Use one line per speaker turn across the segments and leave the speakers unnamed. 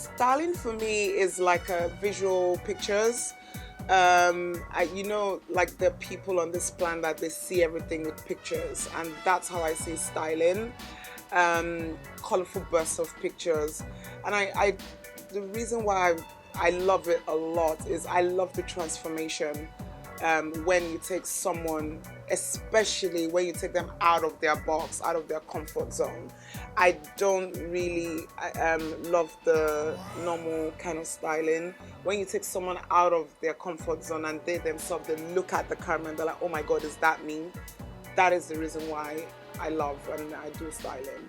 Styling for me is like visual pictures. Like the people on this planet that they see everything with pictures, and that's how I see styling. Colorful bursts of pictures, and the reason why I love it a lot is I love the transformation. When you take someone, especially when you take them out of their box, out of their comfort zone. I don't really love the normal kind of styling. When you take someone out of their comfort zone and they themselves, they look at the camera and they're like, oh my God, is that me? That is the reason why I love and I do styling.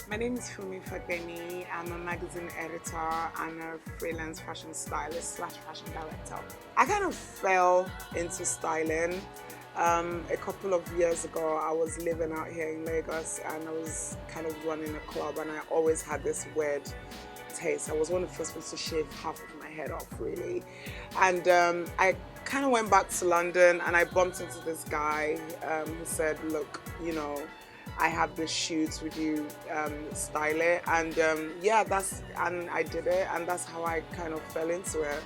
My name is Fumi Fagbemi. I'm a magazine editor and a freelance fashion stylist / fashion director. I kind of fell into styling. A couple of years ago, I was living out here in Lagos and I was kind of running a club, and I always had this weird taste. I was one of the first people to shave half of my head off, really. And I kind of went back to London and I bumped into this guy who said, look, I have this shoot, would you style it? And and I did it, and that's how I kind of fell into it.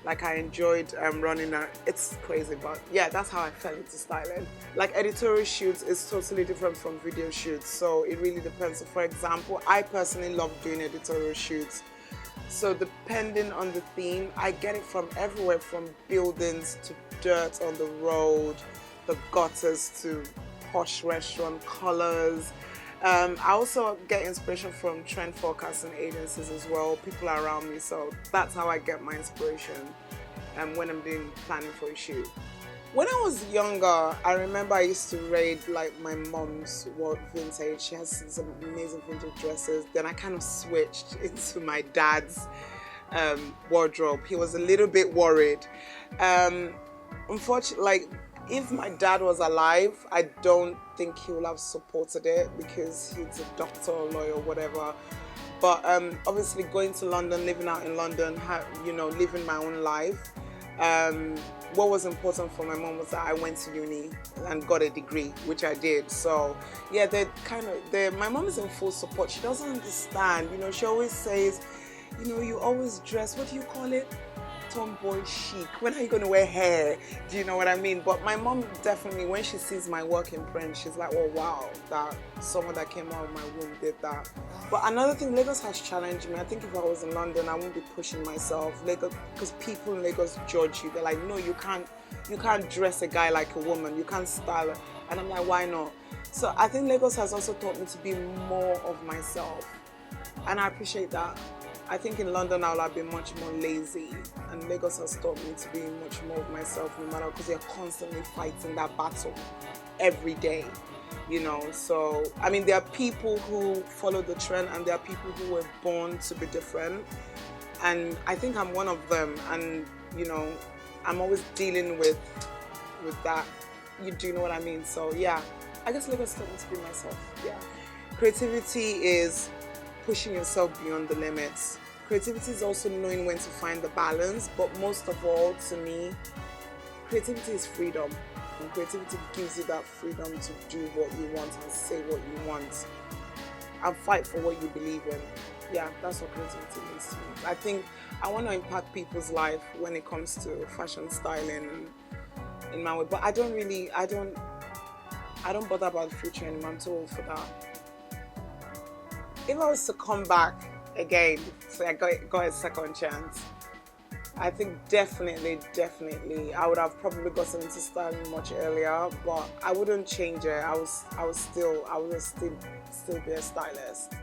Like I enjoyed running it's crazy, but yeah, that's how I fell into styling. Like editorial shoots is totally different from video shoots, so it really depends. So for example, I personally love doing editorial shoots. So depending on the theme, I get it from everywhere, from buildings to dirt on the road, the gutters to posh restaurant colors. I also get inspiration from trend forecasting agencies as well, people around me. So that's how I get my inspiration when I'm doing planning for a shoot. When I was younger, I remember I used to raid like my mom's vintage. She has some amazing vintage dresses. Then I kind of switched into my dad's wardrobe. He was a little bit worried. Unfortunately, if my dad was alive, I don't think he would have supported it because he's a doctor or lawyer or whatever. But obviously going to London, living out in London, living my own life, what was important for my mom was that I went to uni and got a degree, which I did. So yeah, my mom is in full support. She doesn't understand, she always says, you always dress, what do you call it? Tomboy chic. When are you going to wear hair? Do you know what I mean? But my mom definitely, when she sees my work in print, she's like, oh wow, that someone that came out of my womb did that. But another thing, Lagos has challenged me. I think if I was in London, I wouldn't be pushing myself. Lagos, because people in Lagos judge you. They're like, no, you can't dress a guy like a woman. You can't style it. And I'm like, why not? So I think Lagos has also taught me to be more of myself. And I appreciate that. I think in London I'll have been much more lazy, and Lagos has taught me to be much more of myself, no matter, because you're constantly fighting that battle every day, So, I mean, there are people who follow the trend and there are people who were born to be different, and I think I'm one of them, and, I'm always dealing with that. Do you know what I mean? So, yeah, I guess Lagos taught me to be myself, yeah. Creativity is pushing yourself beyond the limits. Creativity is also knowing when to find the balance, but most of all, to me, creativity is freedom. And creativity gives you that freedom to do what you want and say what you want and fight for what you believe in. Yeah, that's what creativity means to me. I think I want to impact people's life when it comes to fashion styling in my way, but I don't bother about the future anymore. I'm too old for that. If I was to come back again, so I got a second chance, I think definitely, I would have probably gotten into styling much earlier, but I wouldn't change it. I would still be a stylist.